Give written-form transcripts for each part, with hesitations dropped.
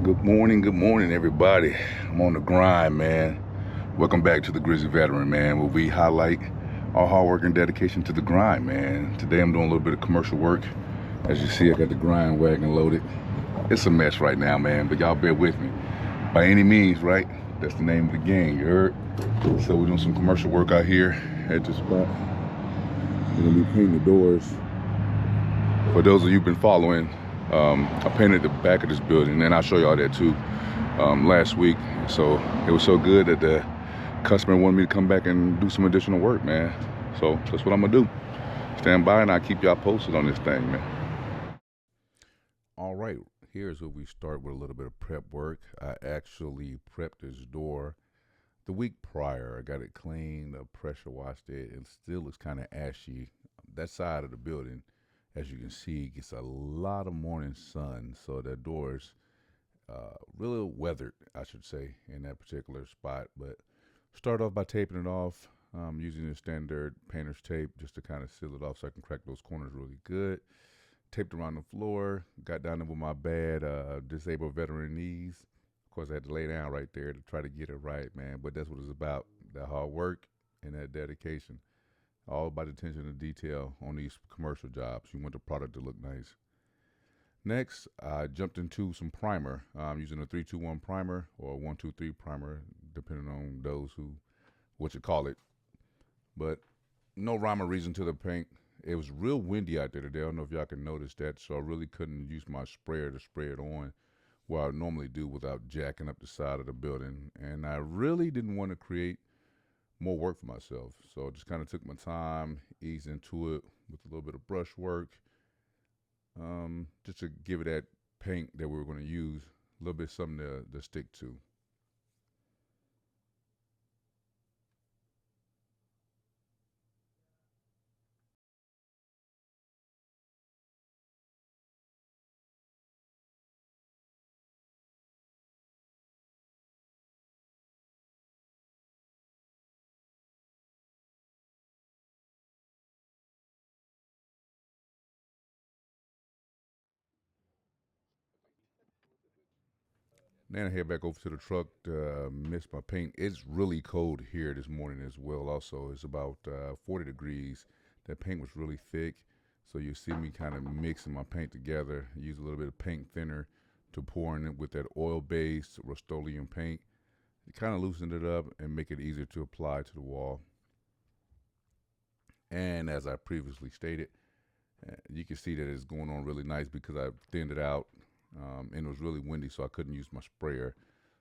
Good morning, everybody. I'm on the grind, man. Welcome back to the Grizzy Veteran, man, where we highlight our hard work and dedication to the grind, man. Today I'm doing a little bit of commercial work. As you see, I got the grind wagon loaded. It's a mess right now, man, but y'all bear with me. By any means, right? That's the name of the game, you heard? So we're doing some commercial work out here at this spot. We're gonna be painting the doors. For those of you who've been following, I painted the back of this building, and I'll show y'all that too, last week. So it was so good that the customer wanted me to come back and do some additional work, man. So that's what I'm gonna do. Stand by and I'll keep y'all posted on this thing, man. All right, here's where we start with a little bit of prep work. I actually prepped this door the week prior. I got it cleaned, pressure washed it, and still looks kind of ashy. That side of the building, as you can see, gets a lot of morning sun, so that door's really weathered, I should say, in that particular spot. But start off by taping it off, using the standard painter's tape just to kind of seal it off so I can crack those corners really good. Taped around the floor, got down there with my bad disabled veteran knees. Of course, I had to lay down right there to try to get it right, man. But that's what it's about, that hard work and that dedication. All about attention to detail on these commercial jobs. You want the product to look nice. Next, I jumped into some primer. I'm using a 321 primer or a 123 primer, depending on those who, what you call it. But no rhyme or reason to the paint. It was real windy out there today. I don't know if y'all can notice that, so I really couldn't use my sprayer to spray it on what I normally do without jacking up the side of the building. And I really didn't want to create more work for myself. So I just kind of took my time, eased into it with a little bit of brush work, just to give it that paint that we were going to use, a little bit something to stick to. Then I head back over to the truck to mix my paint. It's really cold here this morning as well. Also, it's about 40 degrees. That paint was really thick, so you see me kind of mixing my paint together. Use a little bit of paint thinner to pour in it with that oil-based Rust-Oleum paint. It kind of loosened it up and make it easier to apply to the wall. And as I previously stated, you can see that it's going on really nice because I thinned it out, and it was really windy, so I couldn't use my sprayer.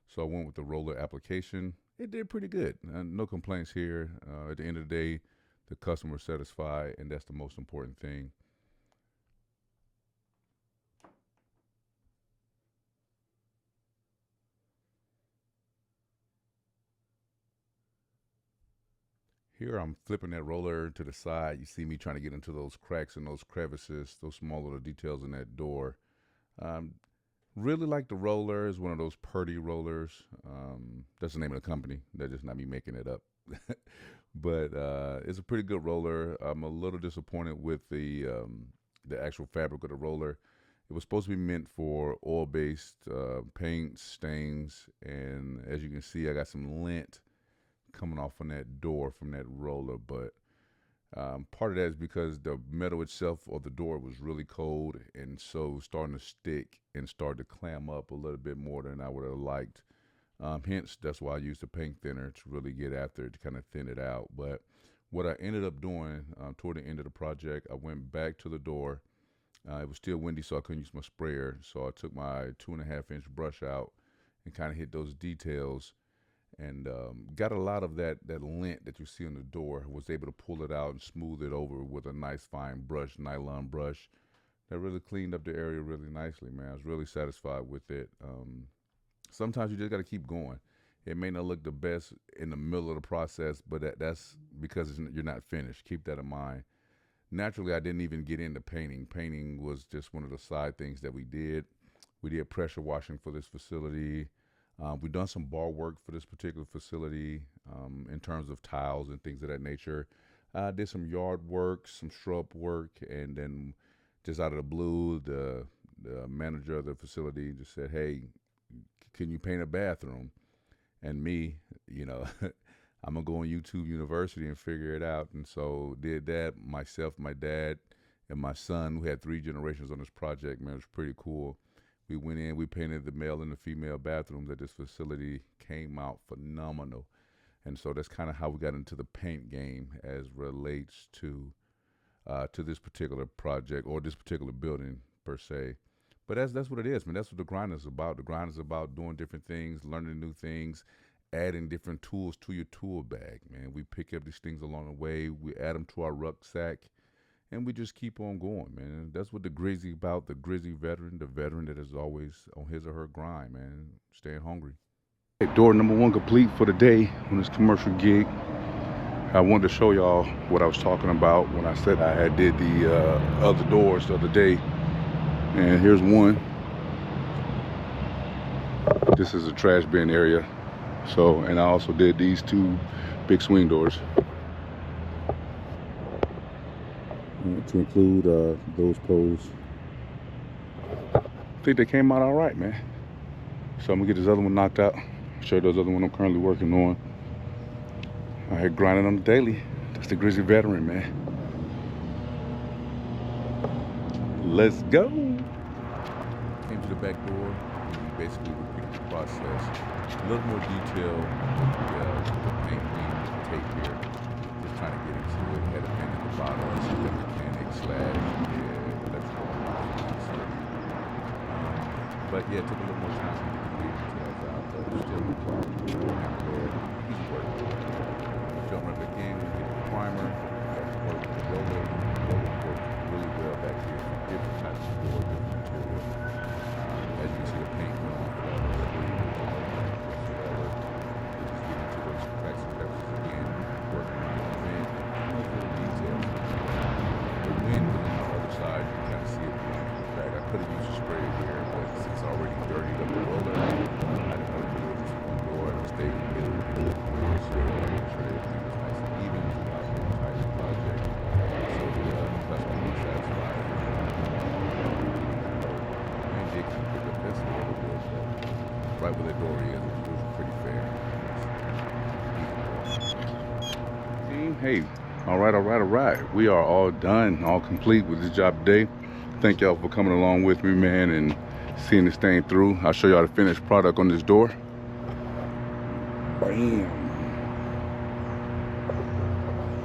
So I went with the roller application. It did pretty good. No complaints here. At the end of the day, the customer was satisfied, and that's the most important thing. Here I'm flipping that roller to the side. You see me trying to get into those cracks and those crevices, those small little details in that door. Um, Really like the roller. It's one of those Purdy rollers. That's the name of the company. That's just not me making it up. But it's a pretty good roller. I'm a little disappointed with the actual fabric of the roller. It was supposed to be meant for oil-based paint stains, and as you can see, I got some lint coming off on that door from that roller. But part of that is because the metal itself of the door was really cold, and so starting to stick and start to clam up a little bit more than I would have liked. Hence, that's why I used the paint thinner to really get after it to kind of thin it out. But what I ended up doing toward the end of the project, I went back to the door. It was still windy, so I couldn't use my sprayer. So I took my 2.5 inch brush out and kind of hit those details and got a lot of that lint that you see on the door. Was able to pull it out and smooth it over with a nice fine brush, nylon brush. That really cleaned up the area really nicely, man. I was really satisfied with it. Sometimes you just got to keep going. It may not look the best in the middle of the process, but that's because you're not finished. Keep that in mind. Naturally, I didn't even get into painting. Painting was just one of the side things that we did. We did pressure washing for this facility. We've done some bar work for this particular facility in terms of tiles and things of that nature. I did some yard work, some shrub work, and then just out of the blue, the manager of the facility just said, "Hey, can you paint a bathroom? And me, I'm gonna go on YouTube University and figure it out. And so did that. Myself, my dad, and my son. We had 3 generations on this project, man. It was pretty cool. We went in, we painted the male and the female bathrooms at this facility. Came out phenomenal. And so that's kind of how we got into the paint game as relates to this particular project or this particular building per se. But that's what it is, man. That's what the grind is about. The grind is about doing different things, learning new things, adding different tools to your tool bag, man. We pick up these things along the way. We add them to our rucksack, and we just keep on going, man. That's what the Grizzy about, the Grizzy veteran, the veteran that is always on his or her grind, man, staying hungry. Door number 1 complete for the day on this commercial gig. I wanted to show y'all what I was talking about when I said I had did the other doors the other day. And here's one. This is a trash bin area. So, and I also did these 2 big swing doors to include those poles. I think they came out all right, man. So I'm gonna get this other one knocked out. Show you those other one I'm currently working on. I had grinding on the daily. That's the Grizzy Veteran, man. Let's go. Came to the back door. We basically repeated the process. A little more detail with the paint being tape here. Just trying to get into it. Had a paint at the bottom. System mechanic / electrical. But yeah, it took a little more time to get the details out. But still required to do easy work. Jump right back in. We get the primer. Work with the roller. Roller works really well back here. Different types of door, different material. As you can see, the paint went on for that. Cracks and crevices again, working on the wind, those little details. The wind was on the other side, you can kind of see it back. I could have used a spray here, but since it's already dirtied up the roller, I didn't want to do it just one door. I stayed in the middle, make sure everything was nice and even throughout the entire project. So the customer was satisfied. And they kind of picked up this a little bit, but right where the door is, it was pretty fair. Hey, all right. We are all done, all complete with this job today. Thank y'all for coming along with me, man, and seeing this thing through. I'll show y'all the finished product on this door. Bam.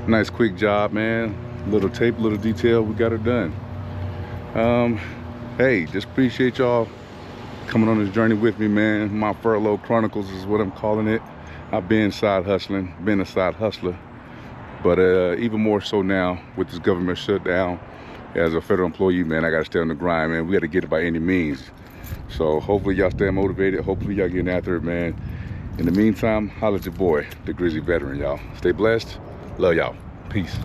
Nice quick job, man. Little tape, little detail, we got it done. Hey, just appreciate y'all coming on this journey with me, man. My Furloughed Chronicles is what I'm calling it. I've been side hustling, been a side hustler. But even more so now with this government shutdown, as a federal employee, man, I got to stay on the grind, man. We got to get it by any means. So hopefully y'all stay motivated. Hopefully y'all getting after it, man. In the meantime, holla at your boy, the Grizzy Veteran, y'all. Stay blessed. Love y'all. Peace.